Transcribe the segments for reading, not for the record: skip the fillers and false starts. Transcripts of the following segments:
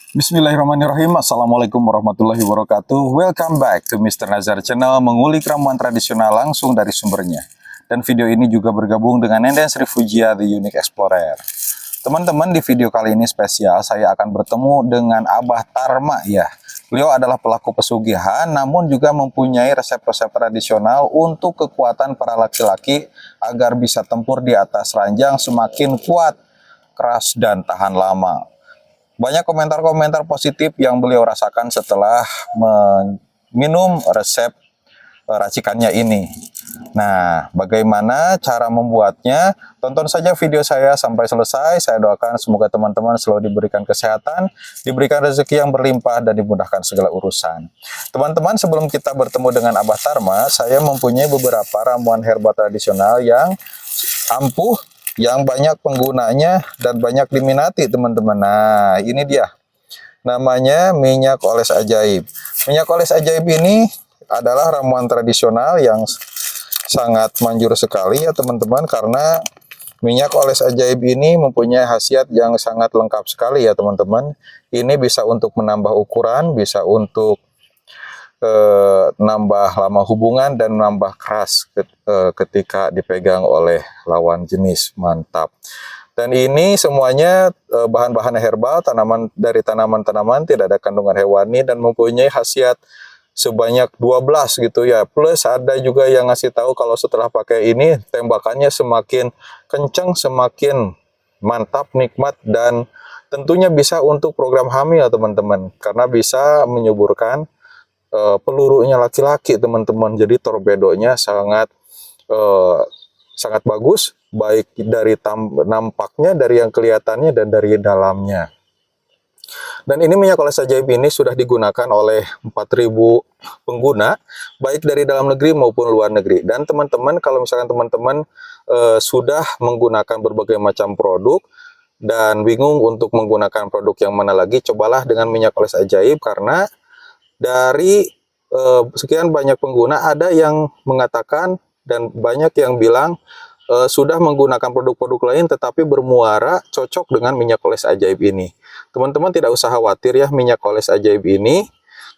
Bismillahirrahmanirrahim. Assalamualaikum warahmatullahi wabarakatuh. Welcome back to Mr. Nazar Channel, mengulik ramuan tradisional langsung dari sumbernya. Dan video ini juga bergabung dengan Nenden Sri Fujia, The Unique Explorer. Teman-teman, di video kali ini spesial, saya akan bertemu dengan Abah Tarma ya. Beliau adalah pelaku pesugihan, namun juga mempunyai resep-resep tradisional untuk kekuatan para laki-laki agar bisa tempur di atas ranjang semakin kuat, keras, dan tahan lama. Banyak komentar-komentar positif yang beliau rasakan setelah minum resep racikannya ini. Nah, bagaimana cara membuatnya? Tonton saja video saya sampai selesai. Saya doakan semoga teman-teman selalu diberikan kesehatan, diberikan rezeki yang berlimpah, dan dimudahkan segala urusan. Teman-teman, sebelum kita bertemu dengan Abah Tarma, saya mempunyai beberapa ramuan herbal tradisional yang ampuh, yang banyak penggunanya dan banyak diminati teman-teman. Nah, ini dia. Namanya minyak oles ajaib. Minyak oles ajaib ini adalah ramuan tradisional yang sangat manjur sekali ya teman-teman, karena minyak oles ajaib ini mempunyai khasiat yang sangat lengkap sekali ya teman-teman. Ini bisa untuk menambah ukuran, bisa untuk nambah lama hubungan, dan nambah keras ketika dipegang oleh lawan jenis. Mantap. Dan ini semuanya bahan-bahan herbal, tanaman dari tanaman-tanaman, tidak ada kandungan hewani, dan mempunyai khasiat sebanyak 12 gitu ya. Plus ada juga yang ngasih tahu kalau setelah pakai ini tembakannya semakin kenceng, semakin mantap, nikmat, dan tentunya bisa untuk program hamil teman-teman, karena bisa menyuburkan pelurunya laki-laki teman-teman. Jadi torpedonya sangat sangat bagus, baik dari nampaknya, dari yang kelihatannya, dan dari dalamnya. Dan ini minyak oles ajaib ini sudah digunakan oleh 4.000 pengguna, baik dari dalam negeri maupun luar negeri. Dan teman-teman, kalau misalkan teman-teman sudah menggunakan berbagai macam produk dan bingung untuk menggunakan produk yang mana lagi, cobalah dengan minyak oles ajaib, karena dari sekian banyak pengguna, ada yang mengatakan dan banyak yang bilang sudah menggunakan produk-produk lain tetapi bermuara cocok dengan minyak oles ajaib ini. Teman-teman tidak usah khawatir ya, minyak oles ajaib ini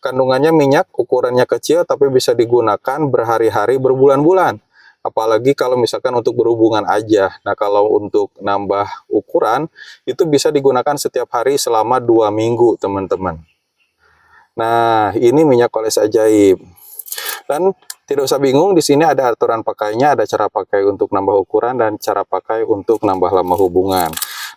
kandungannya minyak, ukurannya kecil, tapi bisa digunakan berhari-hari, berbulan-bulan. Apalagi kalau misalkan untuk berhubungan aja. Nah, kalau untuk nambah ukuran, itu bisa digunakan setiap hari selama 2 minggu, teman-teman. Nah, ini minyak oles ajaib. Dan tidak usah bingung, di sini ada aturan pakainya, ada cara pakai untuk nambah ukuran, dan cara pakai untuk nambah lama hubungan.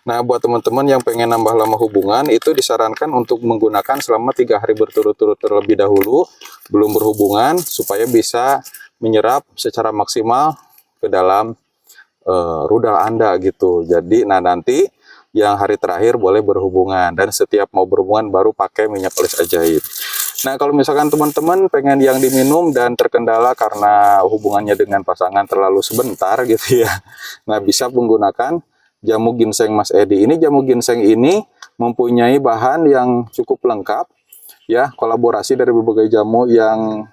Nah, buat teman-teman yang pengen nambah lama hubungan, itu disarankan untuk menggunakan selama 3 hari berturut-turut terlebih dahulu, belum berhubungan, supaya bisa menyerap secara maksimal ke dalam rudal Anda gitu. Jadi, nah nanti yang hari terakhir boleh berhubungan, dan setiap mau berhubungan baru pakai minyak oles ajaib. Nah, kalau misalkan teman-teman pengen yang diminum dan terkendala karena hubungannya dengan pasangan terlalu sebentar gitu ya, nah bisa menggunakan jamu ginseng Mas Edi. Ini jamu ginseng ini mempunyai bahan yang cukup lengkap ya, kolaborasi dari berbagai jamu yang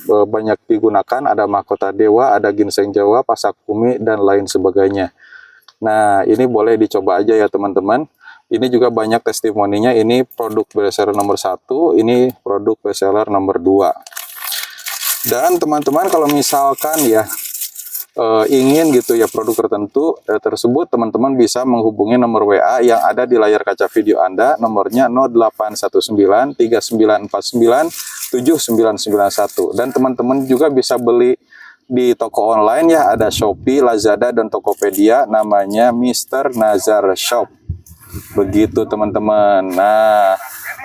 banyak digunakan, ada mahkota dewa, ada ginseng Jawa, pasak bumi, dan lain sebagainya. Nah, ini boleh dicoba aja ya teman-teman. Ini juga banyak testimoninya. Ini produk bestseller nomor 1, ini produk bestseller nomor 2. Dan teman-teman kalau misalkan ya ingin gitu ya produk tertentu tersebut, teman-teman bisa menghubungi nomor WA yang ada di layar kaca video Anda. Nomornya 0819 3949 7991. Dan teman-teman juga bisa beli di toko online ya, ada Shopee, Lazada, dan Tokopedia, namanya Mr. Nazar Shop. Begitu teman-teman. Nah,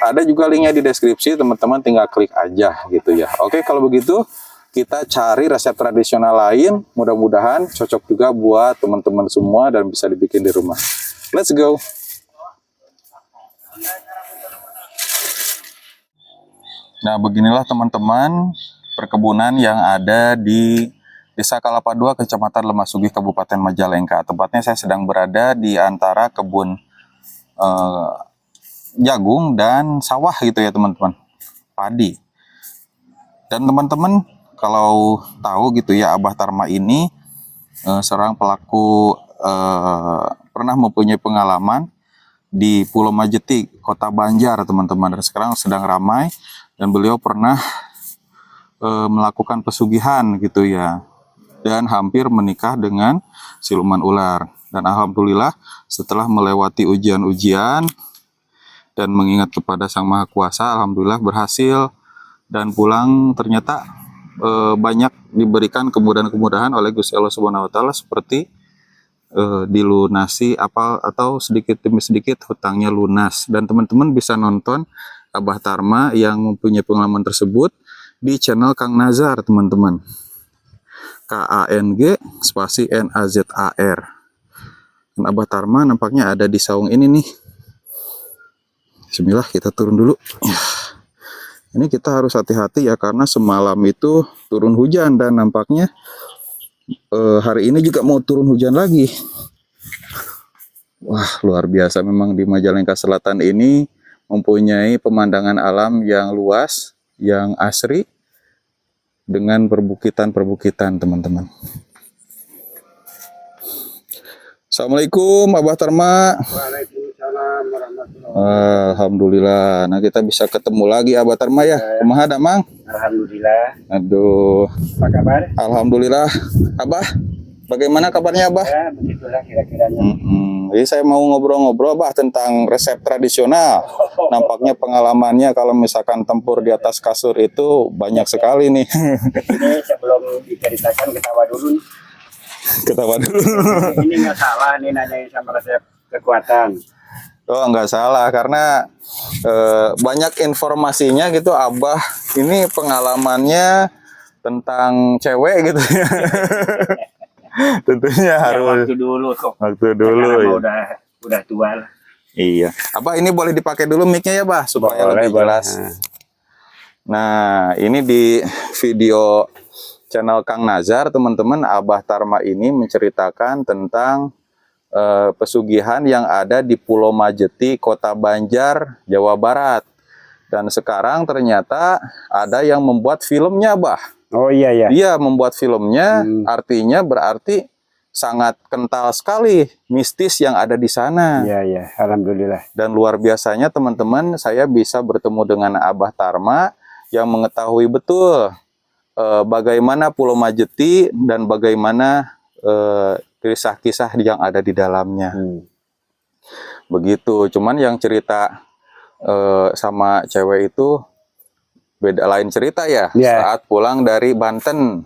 ada juga linknya di deskripsi, teman-teman tinggal klik aja gitu ya. Oke, kalau begitu kita cari resep tradisional lain, mudah-mudahan cocok juga buat teman-teman semua dan bisa dibikin di rumah. Let's go. Nah, beginilah teman-teman perkebunan yang ada di Desa Kalapa II, Kecamatan Lemasugi, Kabupaten Majalengka. Tempatnya saya sedang berada di antara kebun jagung dan sawah gitu ya teman-teman, padi. Dan teman-teman kalau tahu gitu ya, Abah Tarma ini seorang pelaku pernah mempunyai pengalaman di Pulau Majeti, Kota Banjar, teman-teman. Dan sekarang sedang ramai, dan beliau pernah melakukan pesugihan gitu ya, dan hampir menikah dengan siluman ular. Dan alhamdulillah setelah melewati ujian-ujian dan mengingat kepada Sang Maha Kuasa, alhamdulillah berhasil, dan pulang ternyata banyak diberikan kemudahan-kemudahan oleh Gusti Allah Subhanahu wa taala, seperti dilunasi atau sedikit demi sedikit hutangnya lunas. Dan teman-teman bisa nonton Abah Tarma yang mempunyai pengalaman tersebut di channel Kang Nazar, teman-teman. KANG spasi NAZAR. Dan Abah Tarma nampaknya ada di saung ini nih. Bismillah, kita turun dulu. Ini kita harus hati-hati ya, karena semalam itu turun hujan, dan nampaknya hari ini juga mau turun hujan lagi. Wah, luar biasa memang di Majalengka Selatan ini mempunyai pemandangan alam yang luas, yang asri, dengan perbukitan-perbukitan, teman-teman. Assalamualaikum Abah Tarma. Waalaikumsalam warahmatullahi wabarakatuh. Alhamdulillah. Nah, kita bisa ketemu lagi Abah Tarma ya. Kumaha da, Mang? Alhamdulillah. Aduh. Apa kabar? Alhamdulillah. Abah, bagaimana kabarnya Abah? Ya, begitulah kira-kiranya. Jadi saya mau ngobrol-ngobrol Abah tentang resep tradisional. Nampaknya pengalamannya kalau misalkan tempur di atas kasur itu banyak sekali nih. Ini sebelum diceritakan ketawa dulu. Ketawa dulu. Ini nggak salah nih nanyain sama resep kekuatan. Oh, nggak salah, karena banyak informasinya gitu Abah. Ini pengalamannya tentang cewek gitu ya. Tentunya harus waktu dulu kok. Waktu dulu. Ya. Udah tua lah. Iya. Abah, ini boleh dipakai dulu mic-nya ya, Bah, supaya lebih jelas. Nah, ini di video channel Kang Nazar, teman-teman, Abah Tarma ini menceritakan tentang pesugihan yang ada di Pulau Majeti, Kota Banjar, Jawa Barat. Dan sekarang ternyata ada yang membuat filmnya, Bah. Oh iya ya. Dia membuat filmnya, artinya berarti sangat kental sekali mistis yang ada di sana. Iya ya, alhamdulillah. Dan luar biasanya teman-teman, saya bisa bertemu dengan Abah Tarma yang mengetahui betul bagaimana Pulau Majeti dan bagaimana kisah-kisah yang ada di dalamnya. Begitu. Cuman yang cerita sama cewek itu beda, lain cerita ya. Saat pulang dari Banten,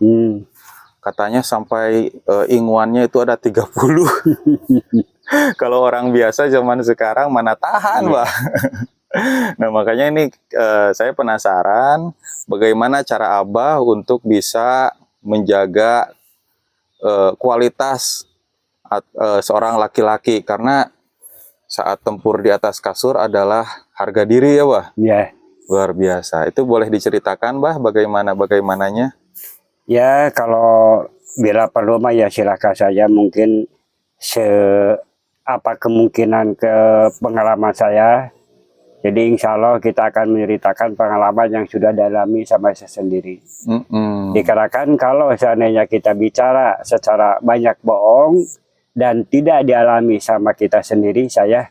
katanya sampai inguannya itu ada 30. Kalau orang biasa zaman sekarang mana tahan, Pak. Nah, makanya ini saya penasaran bagaimana cara Abah untuk bisa menjaga kualitas seorang laki-laki, karena saat tempur di atas kasur adalah harga diri ya, Bah. Iya. Luar biasa. Itu boleh diceritakan, Bah, bagaimananya? Ya, kalau bila perlu mah ya silakan saja, mungkin apa kemungkinan ke pengalaman saya. Jadi insya Allah kita akan menceritakan pengalaman yang sudah dialami sama saya sendiri. Dikarenakan kalau seandainya kita bicara secara banyak bohong dan tidak dialami sama kita sendiri, saya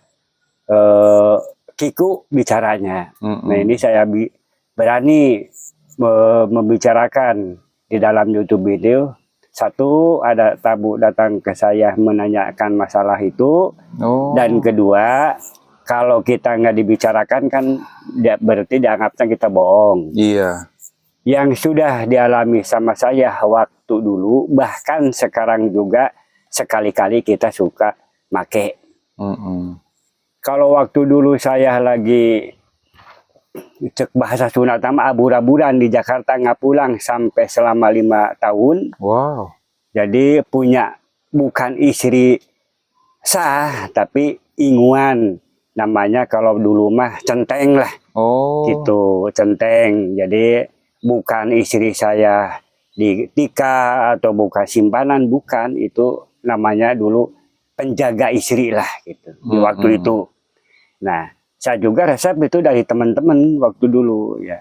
kiku bicaranya. Nah, ini saya berani membicarakan di dalam YouTube video. Satu, ada tamu datang ke saya menanyakan masalah itu. Dan kedua, kalau kita nggak dibicarakan kan berarti dianggapnya kita bohong. Iya. Yang sudah dialami sama saya waktu dulu, bahkan sekarang juga sekali-kali kita suka make. Kalau waktu dulu saya lagi cek bahasa Sunda sama abur-aburan di Jakarta, nggak pulang sampai selama 5 tahun. Wow. Jadi punya bukan istri sah tapi inguan, namanya kalau dulu mah centeng lah. Gitu, centeng. Jadi bukan istri saya di tika atau bukan simpanan, bukan, itu namanya dulu penjaga istri lah gitu di waktu itu. Nah, saya juga resep itu dari teman-teman waktu dulu ya.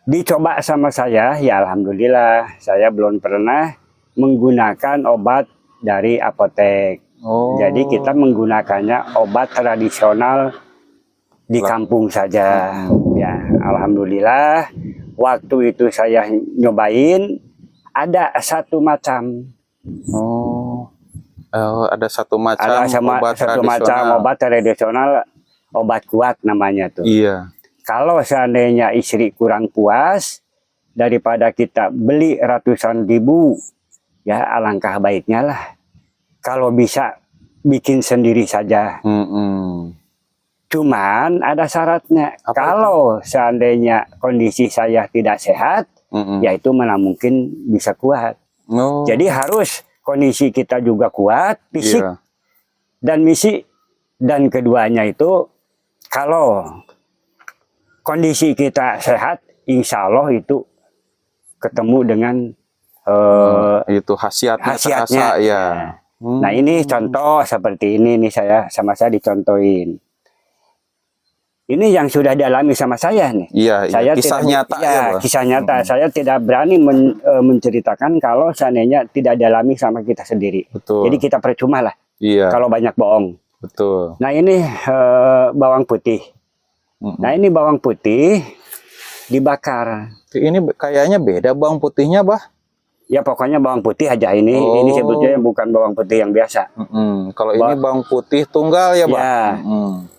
Dicoba sama saya, ya alhamdulillah saya belum pernah menggunakan obat dari apotek. Oh. Jadi kita menggunakannya obat tradisional di kampung saja. Ya, alhamdulillah waktu itu saya nyobain ada satu macam. Oh. Ada satu macam Ada sama obat satu tradisional. macam obat tradisional, obat kuat namanya tuh. Iya. Kalau seandainya istri kurang puas, daripada kita beli ratusan ribu, ya alangkah baiknya lah kalau bisa bikin sendiri saja. Cuman ada syaratnya. Apa kalau seandainya kondisi saya tidak sehat, ya itu mana mungkin bisa kuat. Oh. Jadi harus kondisi kita juga kuat, fisik Iya. dan misi. Dan keduanya itu kalau kondisi kita sehat, insya Allah itu ketemu dengan itu khasiatnya khasiatnya. terasa, ya. Nah ini contoh seperti ini nih, saya dicontohin. Ini yang sudah dialami sama saya nih. Iya, Saya kisah tidak, nyata ya, Bang? kisah nyata. Saya tidak berani menceritakan kalau seandainya tidak dialami sama kita sendiri. Betul. Jadi kita percuma lah Iya. kalau banyak bohong. Betul. Nah ini bawang putih. Nah ini bawang putih dibakar. Ini kayaknya beda bawang putihnya, Bah. Ya pokoknya bawang putih aja ini. Oh. Ini sebetulnya bukan bawang putih yang biasa. Kalau ini bawang putih tunggal ya, Bang? Ya,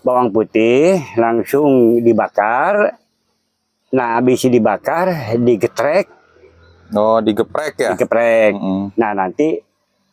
bawang putih langsung dibakar. Nah, habis dibakar, digeprek. Oh, digeprek ya? Digeprek. Nah, nanti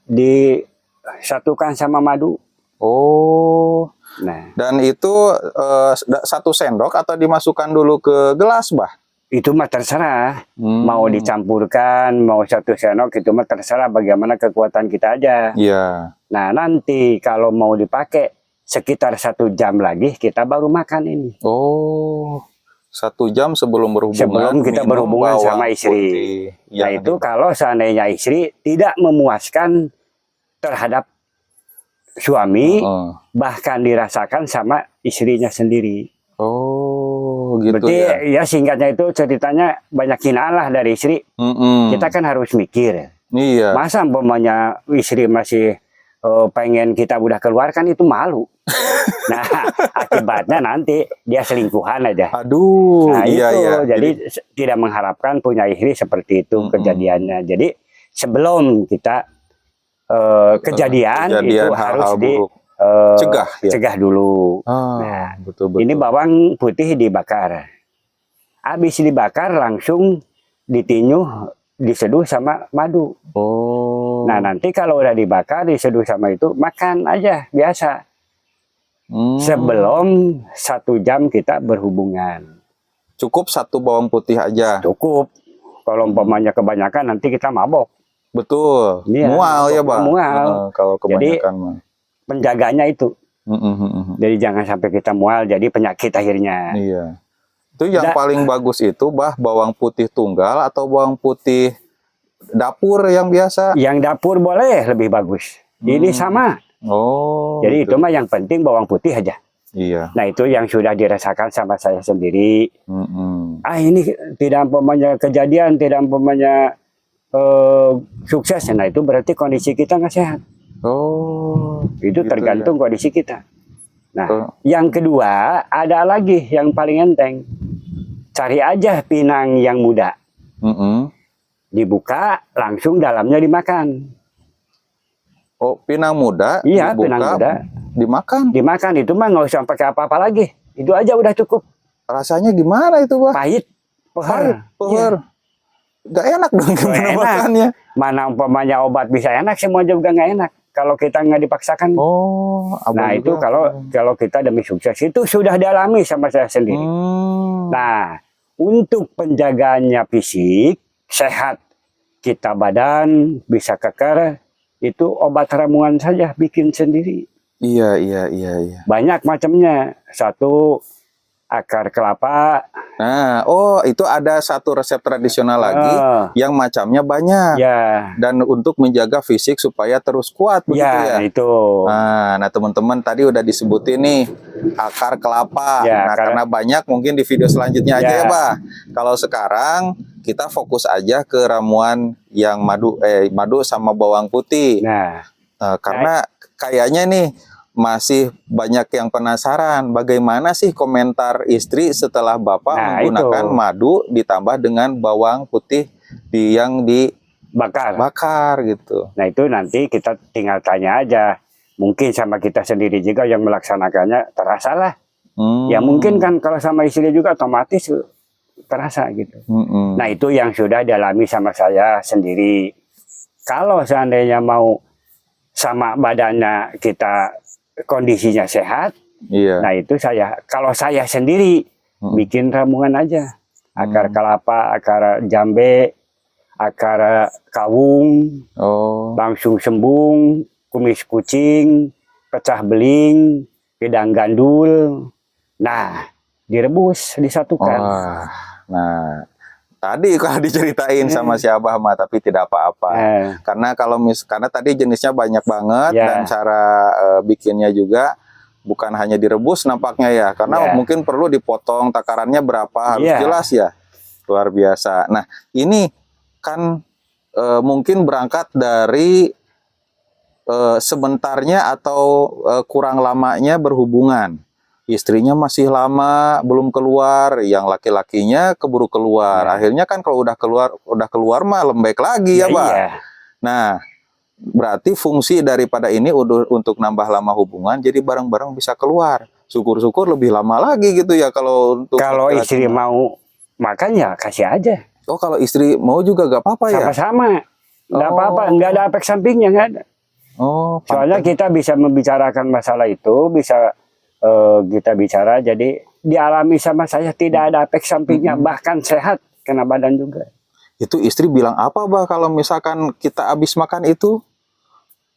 disatukan sama madu. Oh. Nah, Dan itu 1 sendok atau dimasukkan dulu ke gelas, Bah? itu mah terserah. Mau dicampurkan, mau 1 sendok, itu mah terserah bagaimana kekuatan kita aja. Iya. Nah, nanti kalau mau dipakai sekitar 1 jam lagi kita baru makan ini. Oh, 1 jam sebelum berhubungan. Sebelum kita minum berhubungan bawang sama istri. putih Nah yang itu kalau seandainya istri tidak memuaskan terhadap suami, bahkan dirasakan sama istrinya sendiri. Oh, gitu. Berarti ya. ya singkatnya itu ceritanya banyak hinaan lah dari istri. Kita kan harus mikir. Iya. Masa umpamanya istri masih pengen kita udah keluarkan, itu malu. Nah, akibatnya nanti dia selingkuhan aja. Aduh, Nah, iya, itu. iya. Jadi tidak mengharapkan punya istri seperti itu kejadiannya. Jadi sebelum kita kejadian itu harus cegah, ya? cegah dulu. Nah, betul-betul. Ini bawang putih dibakar. Habis dibakar langsung ditinyuh, diseduh sama madu. Oh. Nah, nanti kalau udah dibakar, diseduh sama itu, makan aja biasa. Sebelum 1 jam kita berhubungan. Cukup 1 bawang putih aja. Cukup. Kalau umpamanya kebanyakan nanti kita mabok. Betul. Iya, mual ya, Bang. Mual. Kalau kebanyakan mah. Penjaganya itu. Jadi jangan sampai kita mual jadi penyakit akhirnya. Iya. Itu yang paling bagus itu, Bah, bawang putih tunggal atau bawang putih dapur yang biasa? Yang dapur boleh lebih bagus. Ini sama. Oh. Jadi gitu. itu mah yang penting bawang putih aja. Iya. Nah itu yang sudah dirasakan sama saya sendiri. Ini tidak umpamanya kejadian, tidak umpamanya sukses. Nah itu berarti kondisi kita nggak sehat. Oh. Itu gitu tergantung kondisi kita. Nah, Oh. yang kedua ada lagi yang paling enteng. Cari aja pinang yang muda. Dibuka langsung dalamnya dimakan. Oh, pinang muda. Iya, dibuka, pinang muda. Dimakan. Dimakan itu mah nggak usah pakai apa-apa lagi. Itu aja udah cukup. Rasanya gimana itu, Bah? Pahit, peher. Peher. Gak enak dong gimana enak. makannya. Mana umpamanya obat bisa enak, semua juga nggak enak. Kalau kita nggak dipaksakan. Oh, nah itu kalau kita demi sukses itu sudah dialami sama saya sendiri. Nah, untuk penjagaannya fisik, sehat kita badan, bisa keker, itu obat ramuan saja bikin sendiri. Iya. Banyak macamnya. 1 akar kelapa. Nah, itu ada 1 resep tradisional lagi yang macamnya banyak. Ya. Dan untuk menjaga fisik supaya terus kuat begitu ya. Itu. Nah, teman-teman tadi udah disebutin nih akar kelapa. Ya, nah, karena banyak mungkin di video selanjutnya aja ya, Bah. Kalau sekarang kita fokus aja ke ramuan yang madu sama bawang putih. Nah, karena kayaknya nih masih banyak yang penasaran bagaimana sih komentar istri setelah Bapak Nah, menggunakan itu. madu ditambah dengan bawang putih yang Bakar. dibakar gitu. Nah, itu nanti kita tinggal tanya aja. Mungkin sama kita sendiri juga yang melaksanakannya terasa lah. Ya mungkin kan kalau sama istri juga otomatis terasa gitu. Nah, itu yang sudah dialami sama saya sendiri. Kalau seandainya mau sama badannya kita kondisinya sehat, Iya. nah itu kalau saya sendiri bikin ramuan aja. Akar kelapa, akar jambe, akar kawung, langsung sembung, kumis kucing, pecah beling, gedang gandul. Nah, direbus, disatukan. Wah, nah tadi kalau diceritain sama si Abah mah tapi tidak apa-apa. Karena karena tadi jenisnya banyak banget dan cara bikinnya juga bukan hanya direbus nampaknya ya. Karena mungkin perlu dipotong takarannya berapa harus jelas ya. Luar biasa. Nah, ini kan mungkin berangkat dari sebentarnya atau kurang lamanya berhubungan. Istrinya masih lama belum keluar, yang laki-lakinya keburu keluar. Akhirnya kan kalau udah keluar mah lembek lagi ya, Pak. Iya. Nah, berarti fungsi daripada ini untuk nambah lama hubungan, jadi bareng-bareng bisa keluar. Syukur-syukur lebih lama lagi gitu ya kalau untuk istri mau makan ya kasih aja. Oh, kalau istri mau juga gak apa-apa ya? Sama-sama. Nggak apa-apa, nggak ada efek sampingnya, nggak ada. Oh, soalnya kita bisa membicarakan masalah itu, bisa kita bicara, jadi dialami sama saya tidak ada efek sampingnya, bahkan sehat, kena badan juga. Itu istri bilang apa, Bah, kalau misalkan kita habis makan itu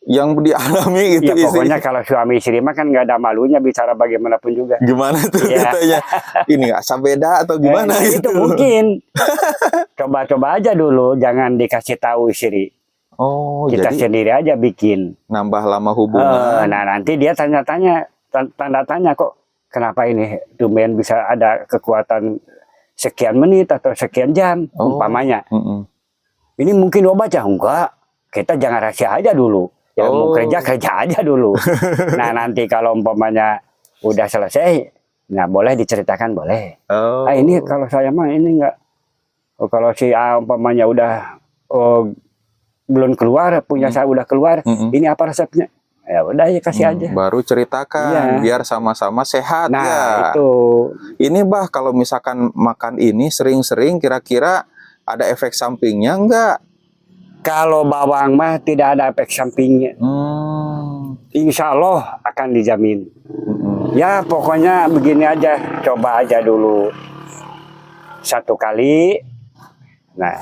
yang dialami gitu? Ya pokoknya kalau suami istri mah kan nggak ada malunya bicara bagaimanapun juga. Gimana tuh katanya? Ini asa beda atau gimana gitu? Itu mungkin. Coba-coba aja dulu, jangan dikasih tahu istri. Oh, kita jadi sendiri aja bikin. Nambah lama hubungan. Nah, nanti dia tanya-tanya, tanda tanya kok kenapa ini tumben bisa ada kekuatan sekian menit atau sekian jam umpamanya. Ini mungkin obat ya? Enggak, kita jangan rahasia aja dulu. Ya mau kerja aja dulu. Nah, nanti kalau umpamanya udah selesai, nah boleh diceritakan, boleh. Ini kalau saya mah ini enggak. Kalau si A umpamanya udah belum keluar, punya saya udah keluar, ini apa resepnya? Ya udah ya kasih aja. Baru ceritakan biar sama-sama sehat. Nah, itu. Ini Bah, kalau misalkan makan ini sering-sering kira-kira ada efek sampingnya enggak? Kalau bawang mah tidak ada efek sampingnya. Insya Allah akan dijamin. Ya pokoknya begini aja, coba aja dulu 1 kali. Nah,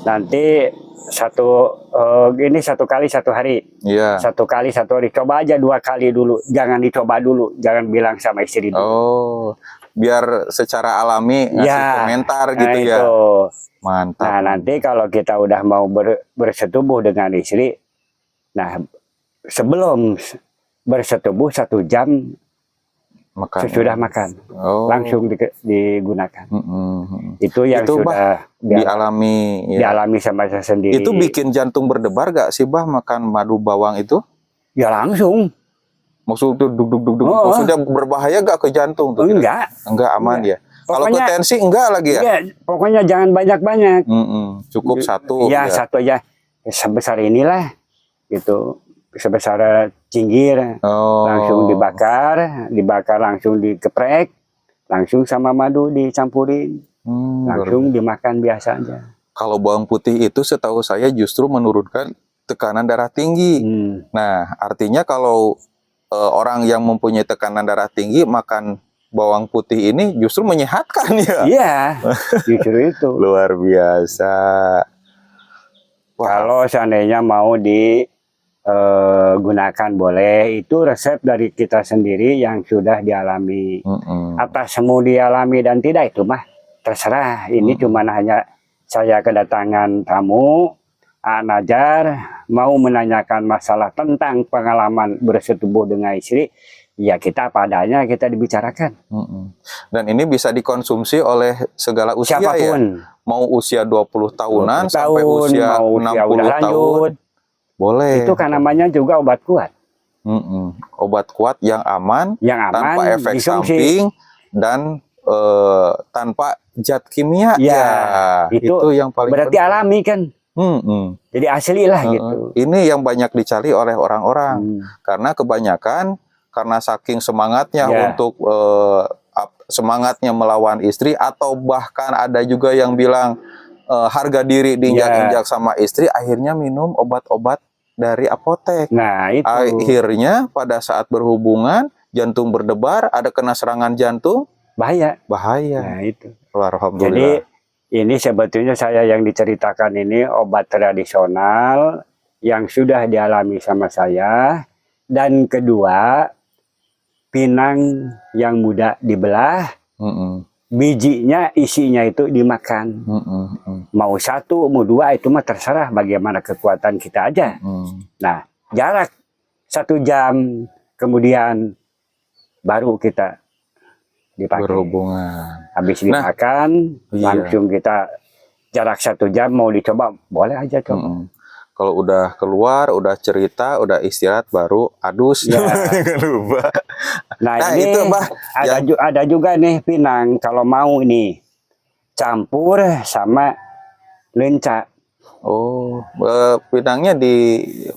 nanti 1 kali 1 hari. Iya. 1 kali 1 hari. Coba aja 2 kali dulu. Jangan dicoba dulu. Jangan bilang sama istri dulu. Biar secara alami ngasih komentar gitu ya. Mantap. Nah, nanti kalau kita udah mau bersetubuh dengan istri, nah sebelum bersetubuh 1 jam sesudah makan, langsung digunakan. Itu yang sudah dialami sama saya sendiri. Itu bikin jantung berdebar gak sih Bah makan madu bawang itu? Ya langsung. Maksudnya maksudnya berbahaya gak ke jantung tuh? Enggak. Enggak, aman ya. Kalau ke tensi enggak lagi ya? Enggak, pokoknya jangan banyak-banyak. Cukup 1. Ya 1 aja. Sebesar inilah gitu. Sebesar cinggir, langsung dibakar langsung digeprek, langsung sama madu dicampurin, langsung dimakan biasa aja. Kalau bawang putih itu setahu saya justru menurunkan tekanan darah tinggi. Nah, artinya kalau orang yang mempunyai tekanan darah tinggi makan bawang putih ini justru menyehatkan ya? Iya, justru itu. Luar biasa. Kalau seandainya mau gunakan boleh, itu resep dari kita sendiri yang sudah dialami. Atas semua dialami dan tidak itu mah terserah. Ini cuma hanya saya kedatangan tamu Najar mau menanyakan masalah tentang pengalaman bersetubuh dengan istri, ya kita padanya kita dibicarakan. Dan ini bisa dikonsumsi oleh segala usia. Siapapun. Ya? Mau usia 20 tahunan 20 sampai usia 60 tahun. Boleh. Itu kan namanya juga obat kuat. Obat kuat yang aman, tanpa efek dikonsumsi. samping dan tanpa zat kimia. Ya, Itu yang paling berarti penting. alami kan. Jadi asli lah gitu. Ini yang banyak dicari oleh orang-orang karena kebanyakan karena saking semangatnya untuk semangatnya melawan istri, atau bahkan ada juga yang bilang harga diri diinjak-injak sama istri, akhirnya minum obat-obat dari apotek. Nah, itu Akhirnya pada saat berhubungan jantung berdebar, ada kena serangan jantung, bahaya. Nah, itu. Alhamdulillah. Jadi ini sebetulnya saya yang diceritakan ini obat tradisional yang sudah dialami sama saya. Dan kedua, pinang yang muda dibelah, bijinya isinya itu dimakan. Mau satu, mau dua, itu mah terserah bagaimana kekuatan kita aja. Nah, jarak 1 jam kemudian baru kita dipakai. Berhubungan. Habis dimakan, langsung kita jarak 1 jam mau dicoba, boleh aja coba. Kalau udah keluar, udah cerita, udah istirahat, baru adus. Jangan lupa. Nah ini itu bah, ada juga nih pinang, kalau mau ini campur sama lenca. Oh, pinangnya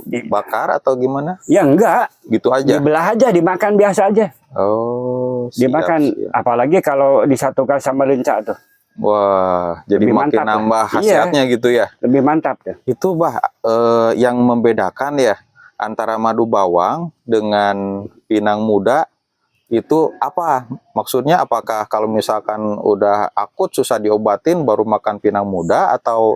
dibakar atau gimana? Ya enggak, gitu aja. Dibelah aja, dimakan biasa aja. Oh, dimakan, apalagi kalau disatukan sama lenca tuh. Wah, jadi lebih makin nambah khasiatnya gitu ya. Lebih mantap ya. Itu bah yang membedakan ya antara madu bawang dengan pinang muda itu apa? Maksudnya apakah kalau misalkan udah akut susah diobatin baru makan pinang muda, atau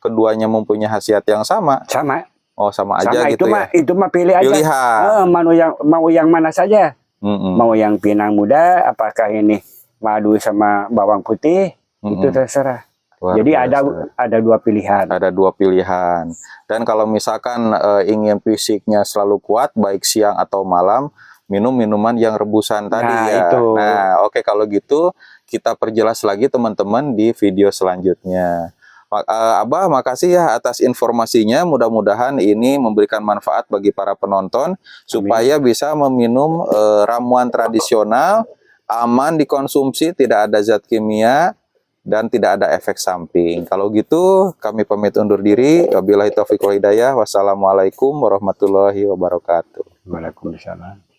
keduanya mempunyai khasiat yang sama? Sama. Oh, sama aja itu gitu ya. Itu mah pilih aja. Pilihan. Mau yang mana saja. Mau yang pinang muda, apakah ini madu sama bawang putih, itu terserah. Jadi ada 2 pilihan. Ada 2 pilihan. Dan kalau misalkan ingin fisiknya selalu kuat, baik siang atau malam, minum minuman yang rebusan tadi ya. Itu. Nah, oke, kalau gitu kita perjelas lagi teman-teman di video selanjutnya. Abah, makasih ya atas informasinya. Mudah-mudahan ini memberikan manfaat bagi para penonton. Supaya bisa meminum ramuan tradisional, aman dikonsumsi, tidak ada zat kimia, dan tidak ada efek samping. Kalau gitu kami pamit undur diri. Wabillahi taufiq wal hidayah. Wassalamualaikum warahmatullahi wabarakatuh. Waalaikumsalam.